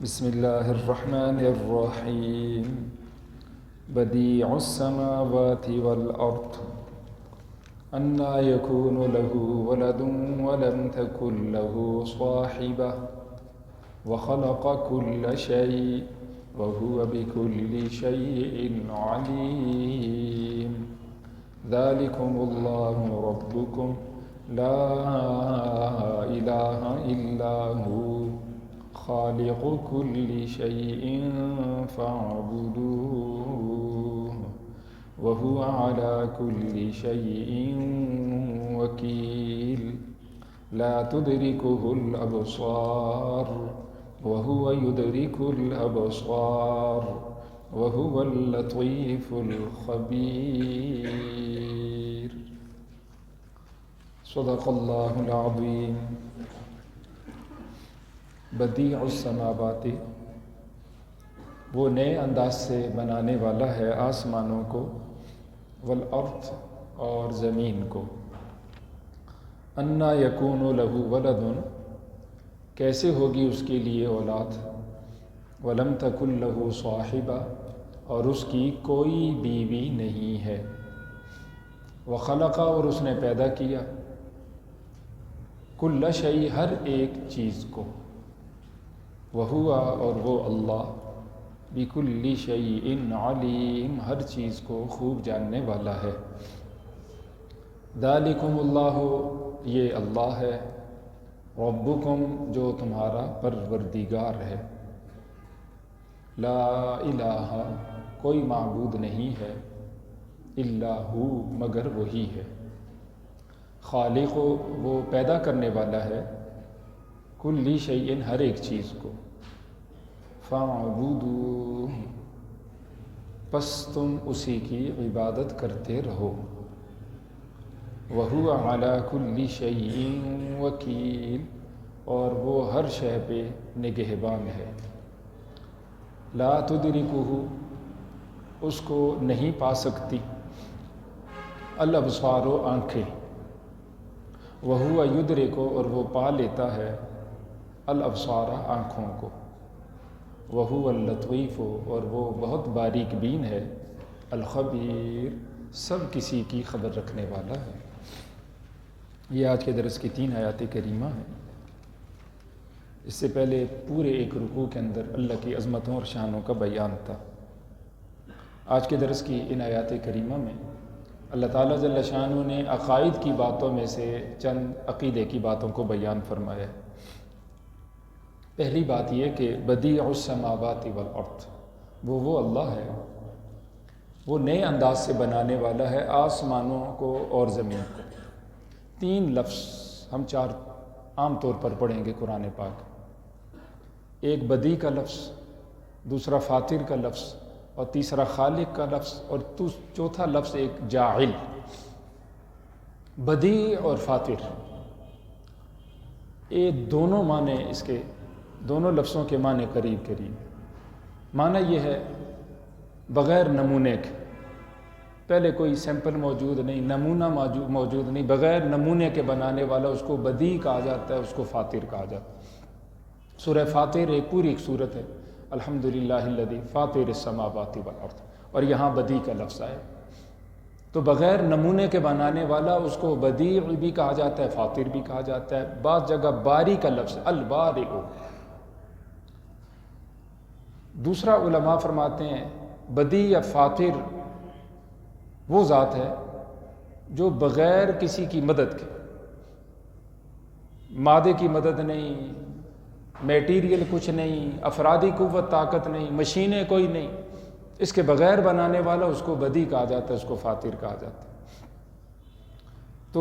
بسم الله الرحمن الرحيم بديع السماوات والأرض أنى يكون له ولد ولم تكن له صاحبة وخلق كل شيء وهو بكل شيء عليم ذلكم الله ربكم لا إله إلا هو خالق كل شيء فاعبدوه وهو على كل شيء وكيل لا تدركه الأبصار وهو يدرك الأبصار وهو اللطيف الخبير صدق اللہ العظیم۔ بدیع السماوات، وہ نئے انداز سے بنانے والا ہے آسمانوں کو، والارض، اور زمین کو۔ انا یکون لہ ولد، کیسے ہوگی اس کے لیے اولاد، ولم تکن لہ صاحبہ، اور اس کی کوئی بیوی نہیں ہے، وخلق، اور اس نے پیدا کیا، کل شیء، ہر ایک چیز کو، وہو، اور وہ اللہ، بکل شیء علیم، ہر چیز کو خوب جاننے والا ہے۔ ذالکم اللہ، یہ اللہ ہے، ربکم، جو تمہارا پروردگار ہے، لا الہ، کوئی معبود نہیں ہے، الا ہو، مگر وہی ہے، خالق، وہ پیدا کرنے والا ہے، کل شیء، ہر ایک چیز کو، فاعبدوہ، پس تم اسی کی عبادت کرتے رہو، وہو علی کل شیء وکیل، اور وہ ہر شے پہ نگہبان ہے، لا تدرکہ، اس کو نہیں پا سکتی، الابصار، آنکھیں، وہو یدرک، اور وہ پا لیتا ہے، الابصار، آنکھوں کو، وہو اللطیف، اور وہ بہت باریک بین ہے، الخبیر، سب کسی کی خبر رکھنے والا ہے۔ یہ آج کے درس کی 3 آیات کریمہ ہیں۔ اس سے پہلے پورے ایک رکوع کے اندر اللہ کی عظمتوں اور شانوں کا بیان تھا۔ آج کے درس کی ان آیات کریمہ میں اللہ تعالیٰ جل شانہ نے عقائد کی باتوں میں سے چند عقیدے کی باتوں کو بیان فرمایا ہے۔ پہلی بات یہ کہ بدیع السماوات والارض، وہ اللہ ہے، وہ نئے انداز سے بنانے والا ہے آسمانوں کو اور زمین کو۔ 3 لفظ ہم 4 عام طور پر پڑھیں گے قرآن پاک۔ ایک بدیع کا لفظ، دوسرا فاطر کا لفظ، اور تیسرا خالق کا لفظ، اور چوتھا لفظ ایک جاعل۔ بدیع اور فاطر، یہ دونوں معنی، اس کے دونوں لفظوں کے معنی قریب قریب۔ معنی یہ ہے بغیر نمونے کے، پہلے کوئی سیمپل موجود نہیں، نمونہ موجود نہیں، بغیر نمونے کے بنانے والا، اس کو بدیع کہا جاتا ہے، اس کو فاطر کہا جاتا ہے۔ سورہ فاطر ایک پوری ایک سورت ہے، الحمدللہ الذی فاطر السماوات والارض، اور یہاں بدیع کا لفظ آئے تو بغیر نمونے کے بنانے والا، اس کو بدیع بھی کہا جاتا ہے، فاطر بھی کہا جاتا ہے۔ بعض جگہ باری کا لفظ، البارئ۔ دوسرا علماء فرماتے ہیں بدیع یا فاطر وہ ذات ہے جو بغیر کسی کی مدد کے، مادے کی مدد نہیں، میٹیریل کچھ نہیں، افرادی قوت طاقت نہیں، مشینیں کوئی نہیں، اس کے بغیر بنانے والا، اس کو بدیع کہا جاتا ہے، اس کو فاطر کہا جاتا ہے۔ تو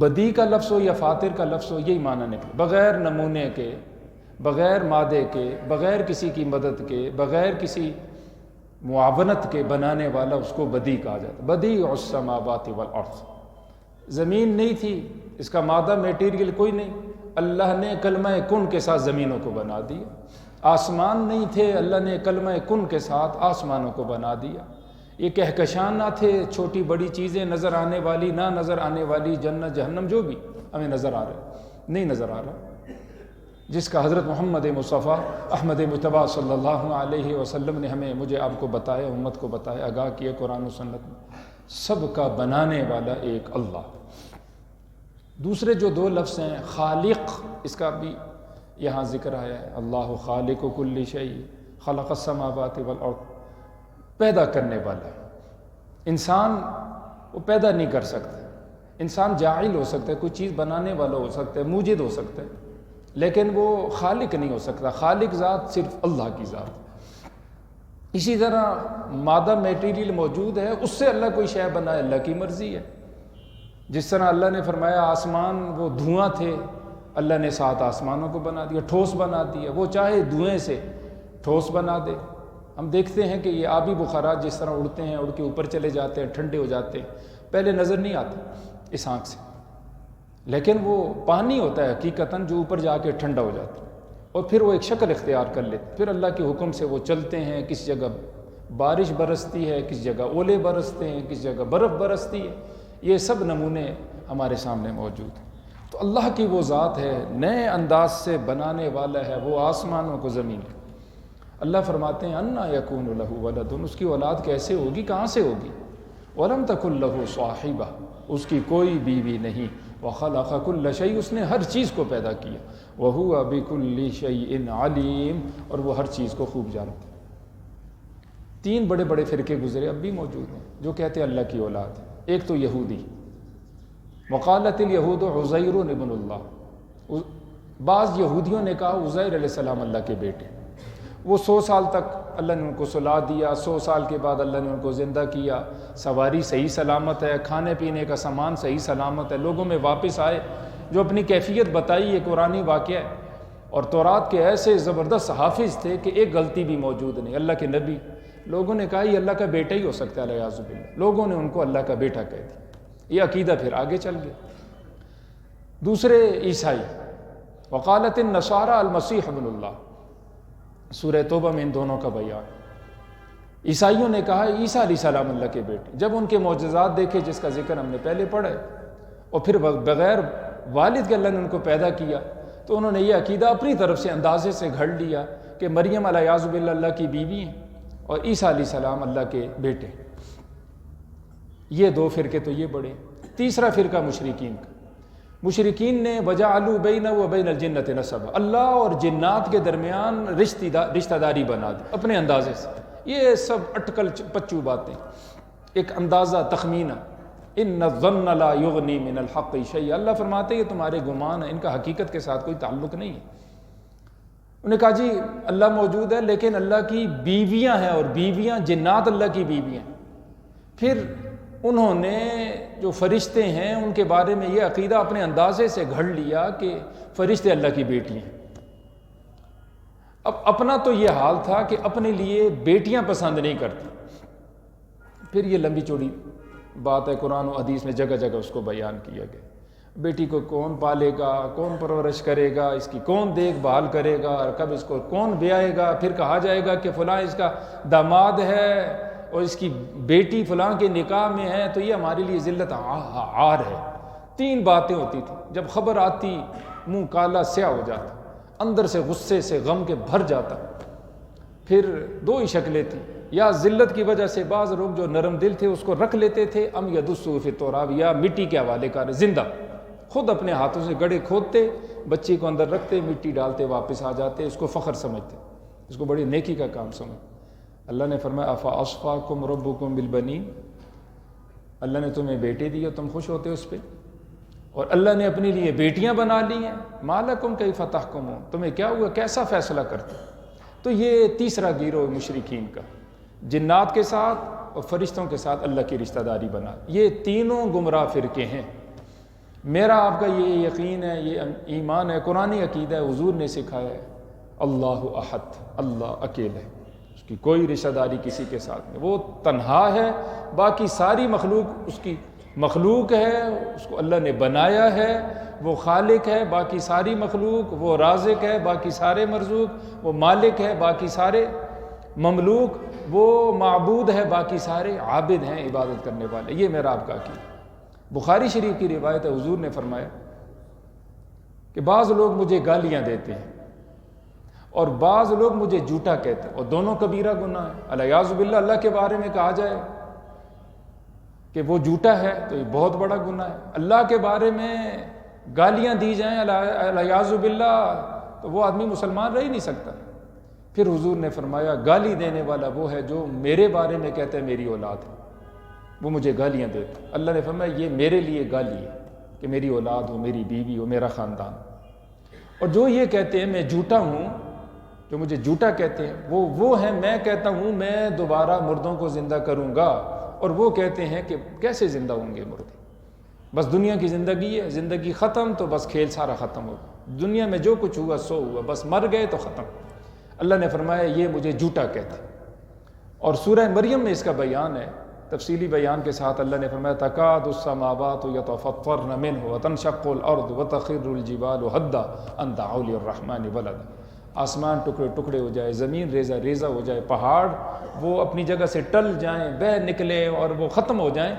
بدیع کا لفظ ہو یا فاطر کا لفظ ہو، یہی معنی نکلے، بغیر نمونے کے، بغیر مادے کے، بغیر کسی کی مدد کے، بغیر کسی معاونت کے بنانے والا، اس کو بدیع کہا جاتا ہے۔ بدیع السماوات والارض، زمین نہیں تھی، اس کا مادہ میٹیریل کوئی نہیں، اللہ نے کلمہ کن کے ساتھ زمینوں کو بنا دیا۔ آسمان نہیں تھے، اللہ نے کلمہ کن کے ساتھ آسمانوں کو بنا دیا۔ یہ کہکشان نہ تھے، چھوٹی بڑی چیزیں نظر آنے والی، نہ نظر آنے والی، جنت جہنم جو بھی ہمیں نظر آ رہا ہے، نہیں نظر آ رہا، جس کا حضرت محمد مصطفیٰ احمد مجتبیٰ صلی اللہ علیہ وسلم نے مجھے آپ کو بتایا، امت کو بتایا، آگاہ کیا قرآن و سنت میں، سب کا بنانے والا ایک اللہ۔ دوسرے جو دو لفظ ہیں خالق، اس کا بھی یہاں ذکر آیا ہے، اللہ خالق کل شیء خلق السماوات والارض، پیدا کرنے والا۔ انسان وہ پیدا نہیں کر سکتا، انسان جاعل ہو سکتا ہے، کوئی چیز بنانے والا ہو سکتا ہے، موجد ہو سکتا ہے، لیکن وہ خالق نہیں ہو سکتا۔ خالق ذات صرف اللہ کی ذات ہے۔ اسی طرح مادہ میٹیریل موجود ہے، اس سے اللہ کوئی شے بنائے، اللہ کی مرضی ہے۔ جس طرح اللہ نے فرمایا آسمان وہ دھواں تھے، اللہ نے 7 آسمانوں کو بنا دیا، ٹھوس بنا دیا، وہ چاہے دھوئیں سے ٹھوس بنا دے۔ ہم دیکھتے ہیں کہ یہ آبی بخارات جس طرح اڑتے ہیں، اڑ کے اوپر چلے جاتے ہیں، ٹھنڈے ہو جاتے ہیں، پہلے نظر نہیں آتے اس آنکھ سے، لیکن وہ پانی ہوتا ہے حقیقتاً جو اوپر جا کے ٹھنڈا ہو جاتا ہے، اور پھر وہ ایک شکل اختیار کر لیتے، پھر اللہ کے حکم سے وہ چلتے ہیں، کس جگہ بارش برستی ہے، کس جگہ اولے برستے ہیں، کس جگہ برف برستی ہے، یہ سب نمونے ہمارے سامنے موجود ہیں۔ تو اللہ کی وہ ذات ہے، نئے انداز سے بنانے والا ہے، وہ آسمانوں کو زمین کو۔ اللہ فرماتے ہیں انا یکون لہ ولد، اس کی اولاد کیسے ہوگی، کہاں سے ہوگی؟ ولم تکن لہ صاحبہ، اس کی کوئی بیوی نہیں، وخلق کل شیء، اس نے ہر چیز کو پیدا کیا، وہو بکل شیء علیم، اور وہ ہر چیز کو خوب جانتا ہے۔ 3 بڑے بڑے فرقے گزرے، اب بھی موجود ہیں، جو کہتے ہیں اللہ کی اولاد ہے۔ ایک تو یہودی، وقالت الیہود عزیر ابن اللہ، بعض یہودیوں نے کہا عزیر علیہ السلام اللہ کے بیٹے۔ وہ 100 سال تک اللہ نے ان کو سلا دیا، 100 سال کے بعد اللہ نے ان کو زندہ کیا، سواری صحیح سلامت ہے، کھانے پینے کا سامان صحیح سلامت ہے، لوگوں میں واپس آئے، جو اپنی کیفیت بتائی یہ قرآنی واقعہ ہے۔ اور تورات کے ایسے زبردست حافظ تھے کہ ایک غلطی بھی موجود نہیں، اللہ کے نبی۔ لوگوں نے کہا یہ اللہ کا بیٹا ہی ہو سکتا ہے، الیاذ باللہ، لوگوں نے ان کو اللہ کا بیٹا کہہ دیا۔ یہ عقیدہ پھر آگے چل گیا۔ دوسرے عیسائی، وقالت النصارى المسیح ابن اللہ، سورہ توبہ میں ان دونوں کا بیان۔ عیسائیوں نے کہا عیسیٰ علیہ السلام اللہ کے بیٹے، جب ان کے معجزات دیکھے جس کا ذکر ہم نے پہلے پڑھا ہے، اور پھر بغیر والد کے اللہ نے ان کو پیدا کیا، تو انہوں نے یہ عقیدہ اپنی طرف سے اندازے سے گھڑ لیا کہ مریم الیاذ باللہ اللہ کی بیوی ہیں اور عیسیٰ علیہ السلام اللہ کے بیٹے۔ یہ 2 فرقے تو یہ بڑے۔ تیسرا فرقہ مشرکین کا، مشرکین نے وجعلوا بینہ و بین الجنۃ نسبا، اللہ اور جنات کے درمیان رشتہ داری بنا دی اپنے اندازے سے۔ یہ سب اٹکل پچو باتیں، ایک اندازہ، تخمینہ۔ ان الظن لا یغنی من الحق شیئا، اللہ فرماتے ہیں یہ تمہارے گمان ہیں، ان کا حقیقت کے ساتھ کوئی تعلق نہیں ہے۔ انہوں نے کہا جی اللہ موجود ہے، لیکن اللہ کی بیویاں ہیں، اور بیویاں جنات اللہ کی بیویاں ہیں۔ پھر انہوں نے جو فرشتے ہیں ان کے بارے میں یہ عقیدہ اپنے اندازے سے گھڑ لیا کہ فرشتے اللہ کی بیٹی ہیں۔ اب اپنا تو یہ حال تھا کہ اپنے لیے بیٹیاں پسند نہیں کرتے۔ پھر یہ لمبی چوڑی بات ہے، قرآن و حدیث میں جگہ جگہ اس کو بیان کیا گیا۔ بیٹی کو کون پالے گا، کون پرورش کرے گا، اس کی کون دیکھ بھال کرے گا، اور کب اس کو کون بیائے گا۔ پھر کہا جائے گا کہ فلاں اس کا داماد ہے اور اس کی بیٹی فلاں کے نکاح میں ہے، تو یہ ہمارے لیے ذلت عار ہے۔ 3 باتیں ہوتی تھیں، جب خبر آتی منہ کالا سیاہ ہو جاتا، اندر سے غصے سے غم کے بھر جاتا۔ پھر 2 ہی شکلیں تھیں، یا ذلت کی وجہ سے بعض لوگ جو نرم دل تھے اس کو رکھ لیتے تھے، ام یدسوا فی التراب، یا مٹی کے حوالے کر زندہ خود اپنے ہاتھوں سے گڑھے کھودتے، بچی کو اندر رکھتے، مٹی ڈالتے، واپس آ جاتے، اس کو فخر سمجھتے، اس کو بڑی نیکی کا کام سمجھتے۔ اللہ نے فرمایا افاصفاکم ربکم بالبنین، اللہ نے تمہیں بیٹے دیے، تم خوش ہوتے ہو اس پہ، اور اللہ نے اپنی لیے بیٹیاں بنا لی ہیں، ما لکم کیف تحکمون، تمہیں کیا ہوا، کیسا فیصلہ کرتے۔ تو یہ تیسرا گروہ مشرکین کا، جنات کے ساتھ اور فرشتوں کے ساتھ اللہ کی رشتہ داری بنا، یہ تینوں گمراہ فرقے ہیں۔ میرا آپ کا یہ یقین ہے، یہ ایمان ہے، قرآنی عقیدہ ہے، حضور نے سکھایا ہے، اللہ احد، اللہ اکیلے، اس کی کوئی رشتہ داری کسی کے ساتھ نہیں، وہ تنہا ہے، باقی ساری مخلوق اس کی مخلوق ہے، اس کو اللہ نے بنایا ہے، وہ خالق ہے، باقی ساری مخلوق، وہ رازق ہے، باقی سارے مرزوق، وہ مالک ہے، باقی سارے مملوک، وہ معبود ہے، باقی سارے عابد ہیں، عبادت کرنے والے۔ یہ میرا آپ کا عقیدہ۔ بخاری شریف کی روایت ہے، حضور نے فرمایا کہ بعض لوگ مجھے گالیاں دیتے ہیں، اور بعض لوگ مجھے جھوٹا کہتے ہیں، اور دونوں کبیرہ گناہ ہے۔ الیاذ باللہ، اللہ کے بارے میں کہا جائے کہ وہ جھوٹا ہے تو یہ بہت بڑا گناہ ہے۔ اللہ کے بارے میں گالیاں دی جائیں الیاذ باللہ، تو وہ آدمی مسلمان رہ ہی نہیں سکتا۔ پھر حضور نے فرمایا گالی دینے والا وہ ہے جو میرے بارے میں کہتا ہے میری اولاد ہے، وہ مجھے گالیاں دیتا ہے۔ اللہ نے فرمایا یہ میرے لیے گالی ہے کہ میری اولاد ہو، میری بیوی ہو، میرا خاندان۔ اور جو یہ کہتے ہیں میں جھوٹا ہوں، جو مجھے جھوٹا کہتے ہیں وہ ہیں میں کہتا ہوں میں دوبارہ مردوں کو زندہ کروں گا، اور وہ کہتے ہیں کہ کیسے زندہ ہوں گے مردے، بس دنیا کی زندگی ہے، زندگی ختم تو بس کھیل سارا ختم ہو گیا، دنیا میں جو کچھ ہوا سو ہوا، بس مر گئے تو ختم۔ اللہ نے فرمایا یہ مجھے جھوٹا کہتے ہیں۔ اور سورہ مریم میں اس کا بیان ہے، تفصیلی بیان کے ساتھ اللہ نے فرمایا تکاد السماوات یتفطرن منہ وتنشق الارض وتخر الجبال هدا ان دعوا للرحمن ولدا، آسمان ٹکڑے ٹکڑے ہو جائے، زمین ریزہ ریزہ ہو جائے، پہاڑ وہ اپنی جگہ سے ٹل جائیں، بہہ نکلے اور وہ ختم ہو جائیں۔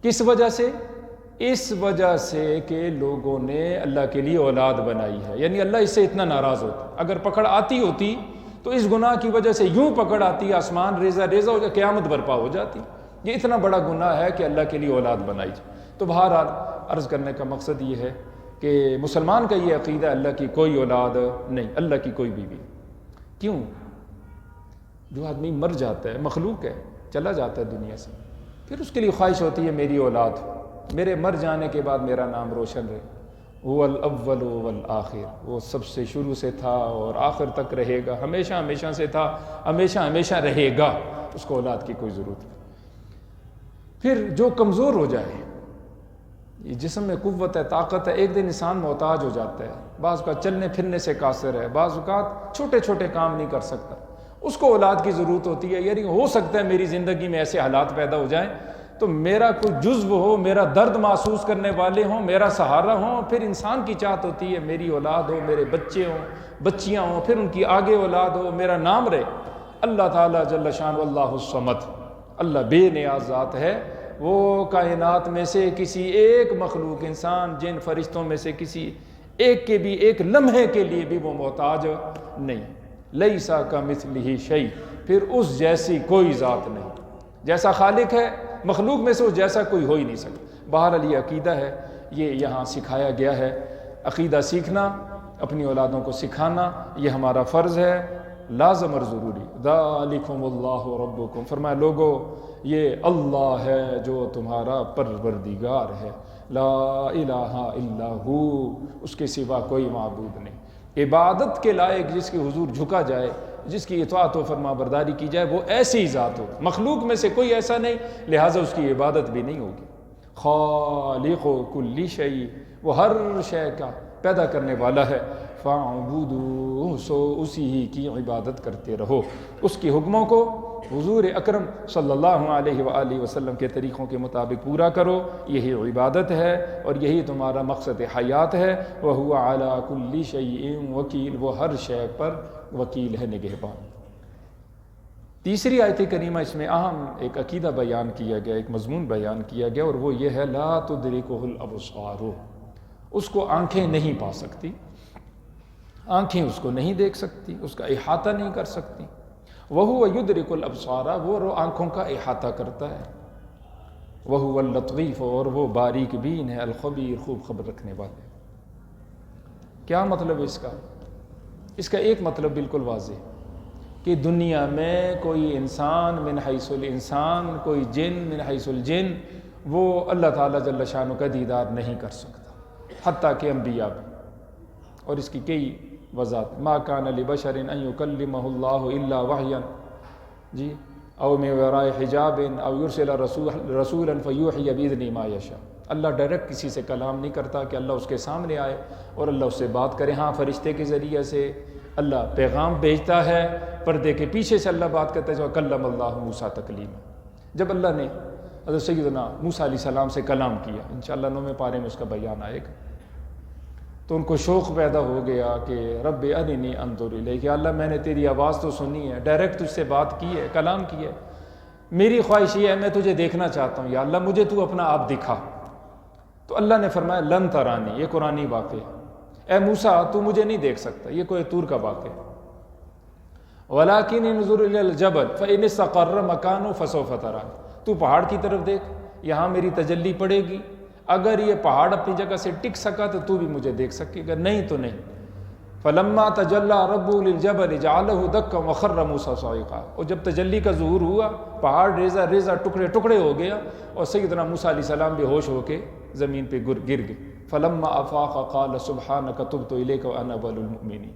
کس وجہ سے؟ اس وجہ سے کہ لوگوں نے اللہ کے لیے اولاد بنائی ہے، یعنی اللہ اس سے اتنا ناراض ہوتا۔ اگر پکڑ آتی ہوتی تو اس گناہ کی وجہ سے یوں پکڑ آتی، آسمان ریزہ ریزہ ہو جائے، قیامت برپا ہو جاتی۔ یہ اتنا بڑا گناہ ہے کہ اللہ کے لیے اولاد بنائی جائے۔ تو بہرحال عرض کرنے کا مقصد یہ ہے کہ مسلمان کا یہ عقیدہ اللہ کی کوئی اولاد نہیں، اللہ کی کوئی بیوی۔ کیوں؟ جو آدمی مر جاتا ہے، مخلوق ہے، چلا جاتا ہے دنیا سے، پھر اس کے لیے خواہش ہوتی ہے میری اولاد ہو، میرے مر جانے کے بعد میرا نام روشن رہے۔ وہ الاول والآخر، وہ سب سے شروع سے تھا اور آخر تک رہے گا، ہمیشہ ہمیشہ سے تھا، ہمیشہ ہمیشہ رہے گا، اس کو اولاد کی کوئی ضرورت نہیں۔ پھر جو کمزور ہو جائے، یہ جسم میں قوت ہے، طاقت ہے، ایک دن انسان محتاج ہو جاتا ہے، بعض اوقات چلنے پھرنے سے قاصر ہے، بعض اوقات چھوٹے چھوٹے کام نہیں کر سکتا، اس کو اولاد کی ضرورت ہوتی ہے۔ یعنی ہو سکتا ہے میری زندگی میں ایسے حالات پیدا ہو جائیں تو میرا کوئی جزو ہو، میرا درد محسوس کرنے والے ہوں، میرا سہارا ہوں۔ پھر انسان کی چاہت ہوتی ہے میری اولاد ہو، میرے بچے ہوں، بچیاں ہوں، پھر ان کی آگے اولاد ہو، میرا نام رہے۔ اللہ تعالیٰ جل شان اللہ الصمد، اللہ بے نیاز ذات ہے، وہ کائنات میں سے کسی ایک مخلوق، انسان جن فرشتوں میں سے کسی ایک کے بھی ایک لمحے کے لیے بھی وہ محتاج نہیں۔ لیسا کمثلہ شیء، پھر اس جیسی کوئی ذات نہیں۔ جیسا خالق ہے مخلوق میں سے اس جیسا کوئی ہو ہی نہیں سکتا۔ بہرحال یہ عقیدہ ہے، یہ یہاں سکھایا گیا ہے۔ عقیدہ سیکھنا، اپنی اولادوں کو سکھانا، یہ ہمارا فرض ہے، لازم اور ضروری۔ ذالکم اللہ ربکم، فرمایا لوگو یہ اللہ ہے جو تمہارا پروردگار ہے، لا الہ الا ہو، اس کے سوا کوئی معبود نہیں۔ عبادت کے لائق جس کے حضور جھکا جائے، جس کی اطاعت و فرما برداری کی جائے، وہ ایسی ہی ذات ہو، مخلوق میں سے کوئی ایسا نہیں، لہٰذا اس کی عبادت بھی نہیں ہوگی۔ خالق کل شیء، وہ ہر شے کا پیدا کرنے والا ہے، فاعبدوہ، سو اسی ہی کی عبادت کرتے رہو، اس کے حکموں کو حضور اکرم صلی اللہ علیہ وآلہ وسلم کے طریقوں کے مطابق پورا کرو، یہی عبادت ہے اور یہی تمہارا مقصد حیات ہے۔ وَهُوَ عَلَىٰ كُلِّ شَيْءٍ وَكِيلٌ، وہ ہر شے پر وکیل ہے، نگہبان۔ تیسری آیت کریمہ اس میں اہم ایک عقیدہ بیان کیا گیا، ایک مضمون بیان کیا گیا، اور وہ یہ ہے لا تدرکہ الابصار، اس کو آنکھیں نہیں پا سکتی، آنکھیں اس کو نہیں دیکھ سکتی، اس کا احاطہ نہیں کر سکتی۔ وَهُوَ يُدْرِكُ الْأَبْصَارَ، وہ آنکھوں کا احاطہ کرتا ہے۔ وَهُوَ اللَّطِيفُ، اور وہ باریک بین ہے، الخبیر، خوب خبر رکھنے والے۔ کیا مطلب ہے اس کا؟ اس کا ایک مطلب بالکل واضح کہ دنیا میں کوئی انسان من حیث الانسان، کوئی جن من حیث الجن، وہ اللہ تعالیٰ جل شانہ کا دیدار نہیں کر سکتا، حتیٰ کہ انبیاء بھی۔ اور اس کی کئی وضاحت، ما کان لبشر ان یکلمہ اللہ الا وحیا، جی، او من وراء حجاب او یرسل رسولا فیوحی باذنہ ما یشاء۔ اللہ ڈائریکٹ کسی سے کلام نہیں کرتا کہ اللہ اس کے سامنے آئے اور اللہ اس سے بات کرے۔ ہاں فرشتے کے ذریعے سے اللہ پیغام بھیجتا ہے، پردے کے پیچھے سے اللہ بات کرتا ہے، جو کلم اللہ موسیٰ تکلیما، جب اللہ نے حضرت سیدنا موسیٰ علیہ السلام سے کلام کیا، انشاءاللہ 9ویں پارے میں اس کا بیان آئے گا، تو ان کو شوق پیدا ہو گیا کہ رب ارنی انظر الیک، اللہ میں نے تیری آواز تو سنی ہے، ڈائریکٹ تجھ سے بات کی ہے، کلام کی ہے، میری خواہش یہ ہے میں تجھے دیکھنا چاہتا ہوں، یا اللہ مجھے تو اپنا آپ دکھا۔ تو اللہ نے فرمایا لن ترانی، یہ قرآنی واقعہ ہے، اے موسیٰ تو مجھے نہیں دیکھ سکتا، یہ کوہ طور کا واقعہ ہے۔ وَلَٰكِنِ انظُرْ إِلَى الْجَبَلِ فَإِنِ اسْتَقَرَّ مَكَانُهُ فَسَوْفَ تَرَانِي، تو پہاڑ کی طرف دیکھ، یہاں میری تجلی پڑے گی، اگر یہ پہاڑ اپنی جگہ سے ٹک سکا تو بھی مجھے دیکھ سکے گا، نہیں تو نہیں۔ فَلَمَّا تَجَلَّىٰ رَبُّهُ لِلْجَبَلِ جَعَلَهُ دَكًّا وَخَرَّ مُوسَىٰ صَعِقًا، اور جب تجلی کا ظہور ہوا پہاڑ ریزہ ریزہ ٹکڑے ٹکڑے ہو گیا اور سیدنا موسیٰ علیہ السلام بے ہوش ہو کے زمین پہ گر گئے۔ فَلَمَّا أَفَاقَ قَالَ سُبْحَانَكَ تُبْتُ إِلَيْكَ وَأَنَا أَوَّلُ الْمُؤْمِنِينَ،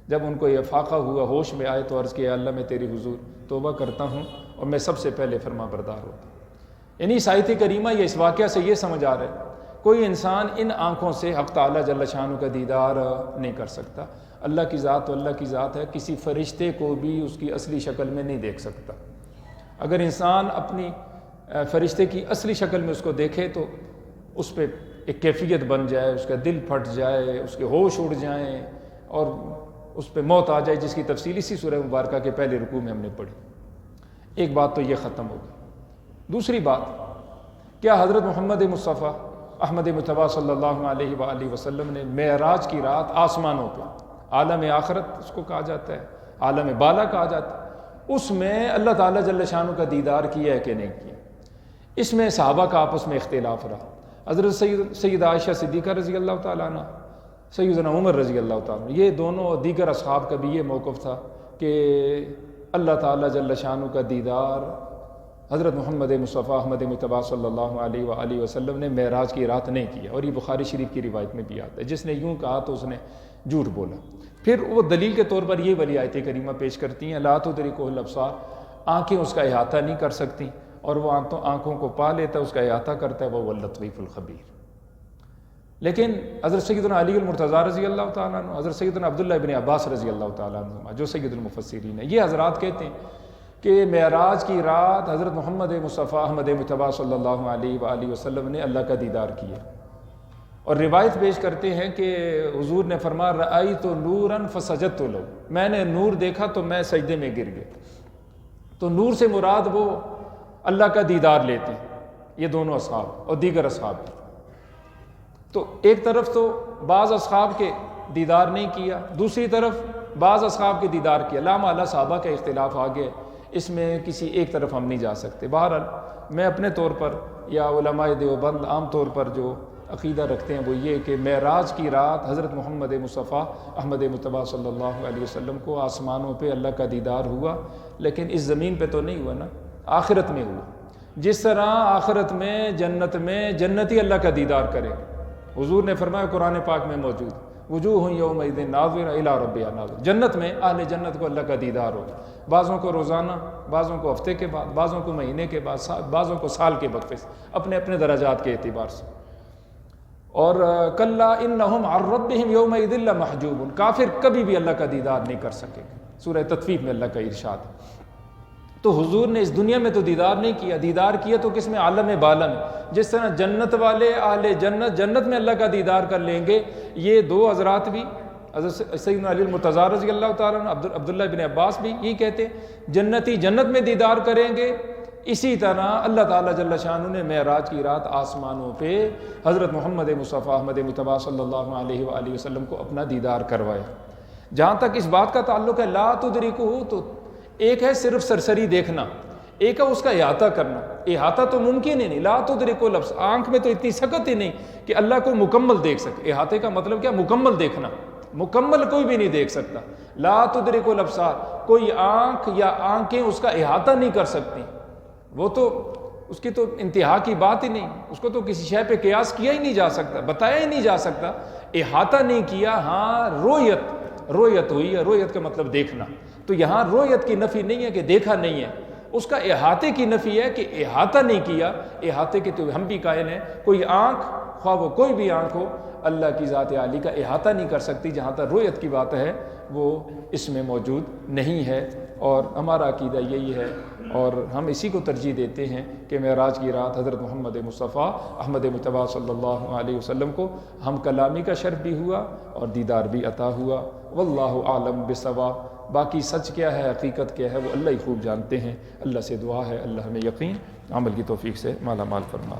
جب ان کو یہ افاقہ ہوا، ہوش میں آئے تو عرض کیا اللہ میں تیری حضور توبہ کرتا ہوں اور میں سب سے پہلے فرما بردار ہوتا ہوں۔ یعنی اس آیت کریمہ یا اس واقعہ سے یہ سمجھ آ رہا ہے کوئی انسان ان آنکھوں سے حق تعالیٰ جل شانہ کا دیدار نہیں کر سکتا۔ اللہ کی ذات تو اللہ کی ذات ہے، کسی فرشتے کو بھی اس کی اصلی شکل میں نہیں دیکھ سکتا۔ اگر انسان اپنی فرشتے کی اصلی شکل میں اس کو دیکھے تو اس پہ ایک کیفیت بن جائے، اس کا دل پھٹ جائے، اس کے ہوش اڑ جائیں اور اس پہ موت آ جائے، جس کی تفصیل اسی سورہ مبارکہ کے پہلے رکوع میں ہم نے پڑھی۔ ایک بات تو یہ ختم ہو گئی۔ دوسری بات، کیا حضرت محمد مصطفیٰ احمد مجتبیٰ صلی اللہ علیہ وآلہ وسلم نے معراج کی رات آسمانوں پہ، عالم آخرت اس کو کہا جاتا ہے، عالم بالا کہا جاتا ہے، اس میں اللہ تعالیٰ جل شانہ کا دیدار کیا ہے کہ نہیں کیا؟ اس میں صحابہ کا آپس میں اختلاف رہا۔ حضرت سیدہ عائشہ صدیقہ رضی اللہ تعالیٰ عنہ، سیدنا عمر رضی اللہ تعالیٰ عنہ، یہ دونوں اور دیگر اصحاب کا بھی یہ موقف تھا کہ اللہ تعالیٰ جل شانہ کا دیدار حضرت محمد مصطفیٰ احمد مجتبیٰ صلی اللہ علیہ وآلہ وسلم نے معراج کی رات نہیں کیا، اور یہ بخاری شریف کی روایت میں بھی آتا ہے۔ جس نے یوں کہا تو اس نے جھوٹ بولا۔ پھر وہ دلیل کے طور پر یہ والی آیت کریمہ پیش کرتی ہیں، لا تدرکہ الابصار، آنکھیں اس کا احاطہ نہیں کر سکتی، اور وہ آنکھوں کو پا لیتا ہے، اس کا احاطہ کرتا ہے، وہ اللطیف الخبیر۔ لیکن حضرت سیدنا علی المرتضیٰ رضی اللہ تعالیٰ عنہ، حضرت سیدنا عبداللہ ابن عباس رضی اللہ تعالیٰ عنہ، جو سید المفسرین ہیں، یہ حضرات کہتے ہیں کہ معراج کی رات حضرت محمد مصطفیٰ احمد مجتبیٰ صلی اللہ علیہ وآلہ وسلم نے اللہ کا دیدار کیا، اور روایت پیش کرتے ہیں کہ حضور نے فرمایا رأیت نورا فسجدت لہ، میں نے نور دیکھا تو میں سجدے میں گر گیا۔ تو نور سے مراد وہ اللہ کا دیدار لیتے ہیں، یہ دونوں اصحاب اور دیگر اصحاب بھی۔ تو ایک طرف تو بعض اصحاب کے دیدار نہیں کیا، دوسری طرف بعض اصحاب کے دیدار کیا، لا محالہ صحابہ کا اختلاف آ گیا، اس میں کسی ایک طرف ہم نہیں جا سکتے۔ بہرحال میں اپنے طور پر یا علماء دیوبند عام طور پر جو عقیدہ رکھتے ہیں وہ یہ کہ معراج کی رات حضرت محمد مصطفیٰ احمد مجتبیٰ صلی اللہ علیہ وسلم کو آسمانوں پہ اللہ کا دیدار ہوا، لیکن اس زمین پہ تو نہیں ہوا نا، آخرت میں ہوا۔ جس طرح آخرت میں جنت میں جنتی اللہ کا دیدار کرے، حضور نے فرمایا قرآن پاک میں موجود، وجوہ یومئذ ناظرہ الی ربہا ناظرہ، جنت میں اہل جنت کو اللہ کا دیدار ہوگا، بعضوں کو روزانہ، بعضوں کو ہفتے کے بعد، بعضوں کو مہینے کے بعد، بعضوں کو سال کے وقفے سے، اپنے اپنے درجات کے اعتبار سے۔ اور کلا انہم عن ربہم یومئذ لمحجوبون، کافر کبھی بھی اللہ کا دیدار نہیں کر سکے گا، سورہ تطفیف میں اللہ کا ارشاد ہے۔ تو حضور نے اس دنیا میں تو دیدار نہیں کیا، دیدار کیا تو کس میں؟ عالم بالا میں۔ جس طرح جنت والے اہل جنت جنت میں اللہ کا دیدار کر لیں گے، یہ دو حضرات بھی، حضرت سیدنا علی المرتضیٰ رضی اللہ تعالیٰ عنہ، عبداللہ بن عباس بھی یہ کہتے ہیں جنتی جنت میں دیدار کریں گے۔ اسی طرح اللہ تعالیٰ جل شانہ نے معراج کی رات آسمانوں پہ حضرت محمد مصطفیٰ احمد مجتبیٰ صلی اللہ علیہ وآلہ وسلم کو اپنا دیدار کروایا۔ جہاں تک اس بات کا تعلق ہے لا تدرکہ، تو ایک ہے صرف سرسری دیکھنا، ایک ہے اس کا احاطہ کرنا۔ احاطہ تو ممکن ہی نہیں، لا تدرکہ لفظ، آنکھ میں تو اتنی سکت ہی نہیں کہ اللہ کو مکمل دیکھ سکے۔ احاطے کا مطلب کیا؟ مکمل دیکھنا، مکمل کوئی بھی نہیں دیکھ سکتا۔ لا تدرکہ الابصار، کوئی آنکھ یا آنکھیں اس کا احاطہ نہیں کر سکتی، وہ تو اس کی تو انتہا کی بات ہی نہیں، اس کو تو کسی شے پہ قیاس کیا ہی نہیں جا سکتا، بتایا ہی نہیں جا سکتا، احاطہ نہیں کیا۔ ہاں رویت ہوئی ہے، رویت کا مطلب دیکھنا، تو یہاں رویت کی نفی نہیں ہے کہ دیکھا نہیں ہے، اس کا احاطے کی نفی ہے کہ احاطہ نہیں کیا۔ احاطے کے تو ہم بھی قائل ہیں، کوئی آنکھ، خواہ وہ کوئی بھی آنکھ ہو، اللہ کی ذات عالی کا احاطہ نہیں کر سکتی۔ جہاں تک رویت کی بات ہے وہ اس میں موجود نہیں ہے، اور ہمارا عقیدہ یہی ہے، اور ہم اسی کو ترجیح دیتے ہیں کہ معراج کی رات حضرت محمد مصطفیٰ احمد مجتبیٰ صلی اللہ علیہ وسلم کو ہم کلامی کا شرف بھی ہوا اور دیدار بھی عطا ہوا۔ واللہ اعلم بالصواب۔ باقی سچ کیا ہے، حقیقت کیا ہے، وہ اللہ ہی خوب جانتے ہیں۔ اللہ سے دعا ہے اللہ ہمیں یقین عمل کی توفیق سے مالا مال فرما۔